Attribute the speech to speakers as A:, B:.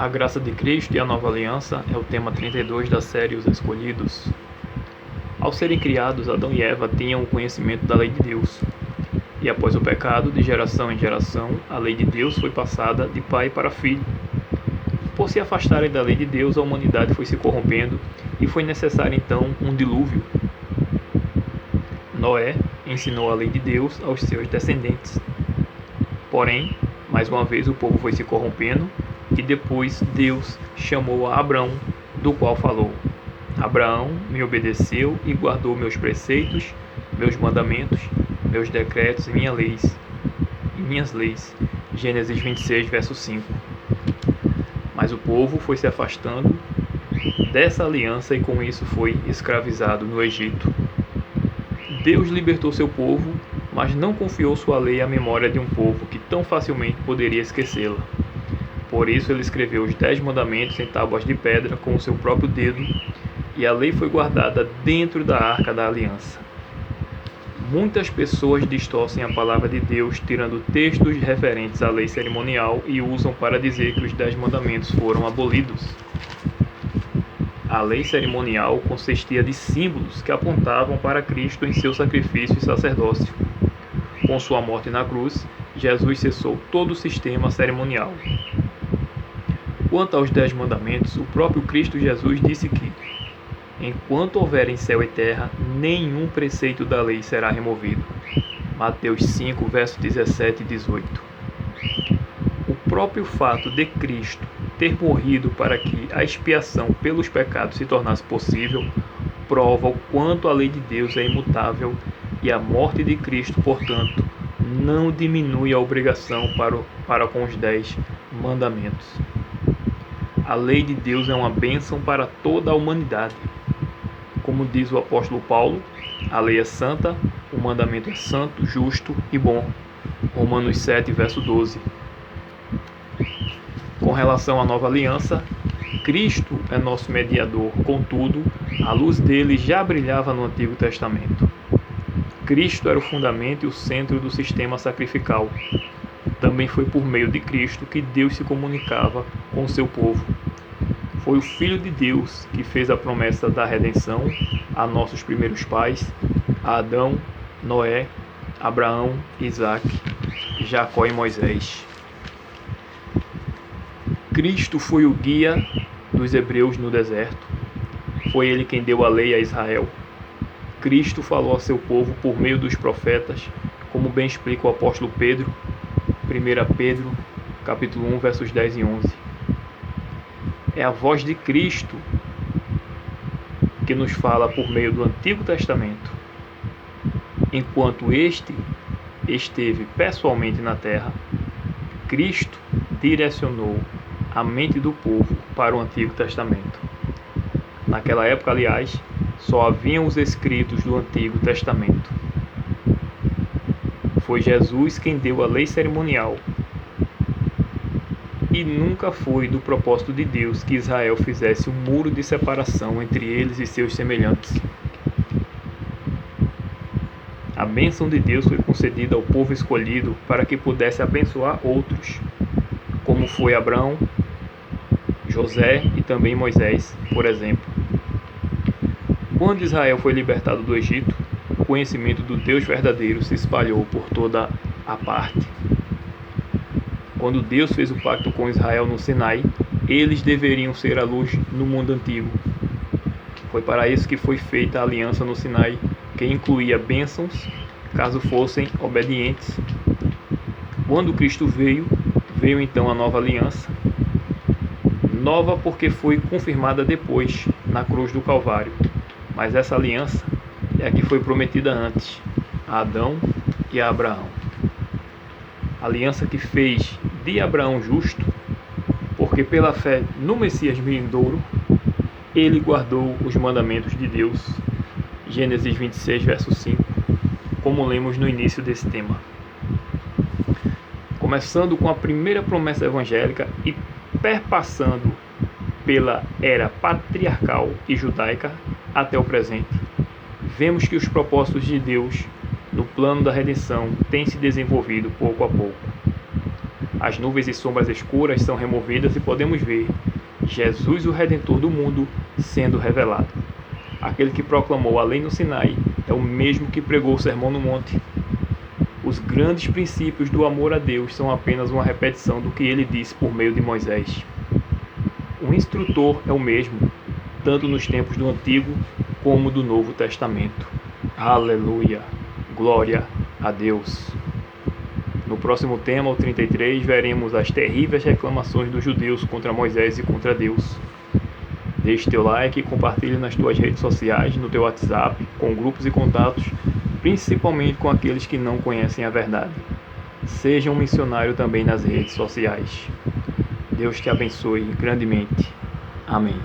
A: A graça de Cristo e a nova aliança é o tema 32 da série Os Escolhidos. Ao serem criados, Adão e Eva tinham o conhecimento da lei de Deus. E após o pecado, de geração em geração, a lei de Deus foi passada de pai para filho. Por se afastarem da lei de Deus, a humanidade foi se corrompendo e foi necessário então um dilúvio. Noé ensinou a lei de Deus aos seus descendentes. Porém, mais uma vez o povo foi se corrompendo e depois Deus chamou a Abraão, do qual falou: Abraão me obedeceu e guardou meus preceitos, meus mandamentos, meus decretos e minhas leis. Gênesis 26, verso 5. Mas o povo foi se afastando dessa aliança e com isso foi escravizado no Egito. Deus libertou seu povo, mas não confiou sua lei à memória de um povo que tão facilmente poderia esquecê-la. Por isso ele escreveu os 10 mandamentos em tábuas de pedra com o seu próprio dedo, e a lei foi guardada dentro da arca da aliança. Muitas pessoas distorcem a palavra de Deus, tirando textos referentes à lei cerimonial e usam para dizer que os 10 mandamentos foram abolidos. A lei cerimonial consistia de símbolos que apontavam para Cristo em seu sacrifício e sacerdócio. Com sua morte na cruz, Jesus cessou todo o sistema cerimonial. Quanto aos 10 mandamentos, o próprio Cristo Jesus disse que, enquanto houverem céu e terra, nenhum preceito da lei será removido. Mateus 5, versos 17 e 18. O próprio fato de Cristo ter morrido para que a expiação pelos pecados se tornasse possível, prova o quanto a lei de Deus é imutável e a morte de Cristo, portanto, não diminui a obrigação para com os 10 mandamentos. A lei de Deus é uma bênção para toda a humanidade. Como diz o apóstolo Paulo, a lei é santa, o mandamento é santo, justo e bom. Romanos 7, verso 12. Com relação à nova aliança, Cristo é nosso mediador, contudo, a luz dele já brilhava no Antigo Testamento. Cristo era o fundamento e o centro do sistema sacrificial. Também foi por meio de Cristo que Deus se comunicava com seu povo. Foi o Filho de Deus que fez a promessa da redenção a nossos primeiros pais, a Adão, Noé, Abraão, Isaac, Jacó e Moisés. Cristo foi o guia dos hebreus no deserto. Foi ele quem deu a lei a Israel. Cristo falou a seu povo por meio dos profetas, como bem explica o apóstolo Pedro, 1 Pedro, capítulo 1, versos 10 e 11. É a voz de Cristo que nos fala por meio do Antigo Testamento. Enquanto este esteve pessoalmente na terra, Cristo direcionou a mente do povo para o Antigo Testamento. Naquela época, aliás, só haviam os escritos do Antigo Testamento. Foi Jesus quem deu a lei cerimonial. E nunca foi do propósito de Deus que Israel fizesse um muro de separação entre eles e seus semelhantes. A bênção de Deus foi concedida ao povo escolhido para que pudesse abençoar outros, como foi Abraão, José e também Moisés, por exemplo. Quando Israel foi libertado do Egito, o conhecimento do Deus verdadeiro se espalhou por toda a parte. Quando Deus fez o pacto com Israel no Sinai, eles deveriam ser a luz no mundo antigo. Foi para isso que foi feita a aliança no Sinai, que incluía bênçãos, caso fossem obedientes. Quando Cristo veio então a nova aliança. Nova porque foi confirmada depois, na cruz do Calvário. Mas essa aliança é a que foi prometida antes, a Adão e a Abraão. A aliança que fez de Abraão justo, porque pela fé no Messias vindouro, ele guardou os mandamentos de Deus. Gênesis 26, verso 5, como lemos no início desse tema. Começando com a primeira promessa evangélica e perpassando pela era patriarcal e judaica até o presente, vemos que os propósitos de Deus no plano da redenção têm se desenvolvido pouco a pouco. as nuvens e sombras escuras são removidas e podemos ver Jesus, o Redentor do mundo, sendo revelado. Aquele que proclamou a lei no Sinai é o mesmo que pregou o Sermão no Monte. Os grandes princípios do amor a Deus são apenas uma repetição do que ele disse por meio de Moisés. O instrutor é o mesmo, tanto nos tempos do Antigo como do Novo Testamento. Aleluia! Glória a Deus! No próximo tema, o 33, veremos as terríveis reclamações dos judeus contra Moisés e contra Deus. Deixe teu like e compartilhe nas tuas redes sociais, no teu WhatsApp, com grupos e contatos, principalmente com aqueles que não conhecem a verdade. Seja um missionário também nas redes sociais. Deus te abençoe grandemente. Amém.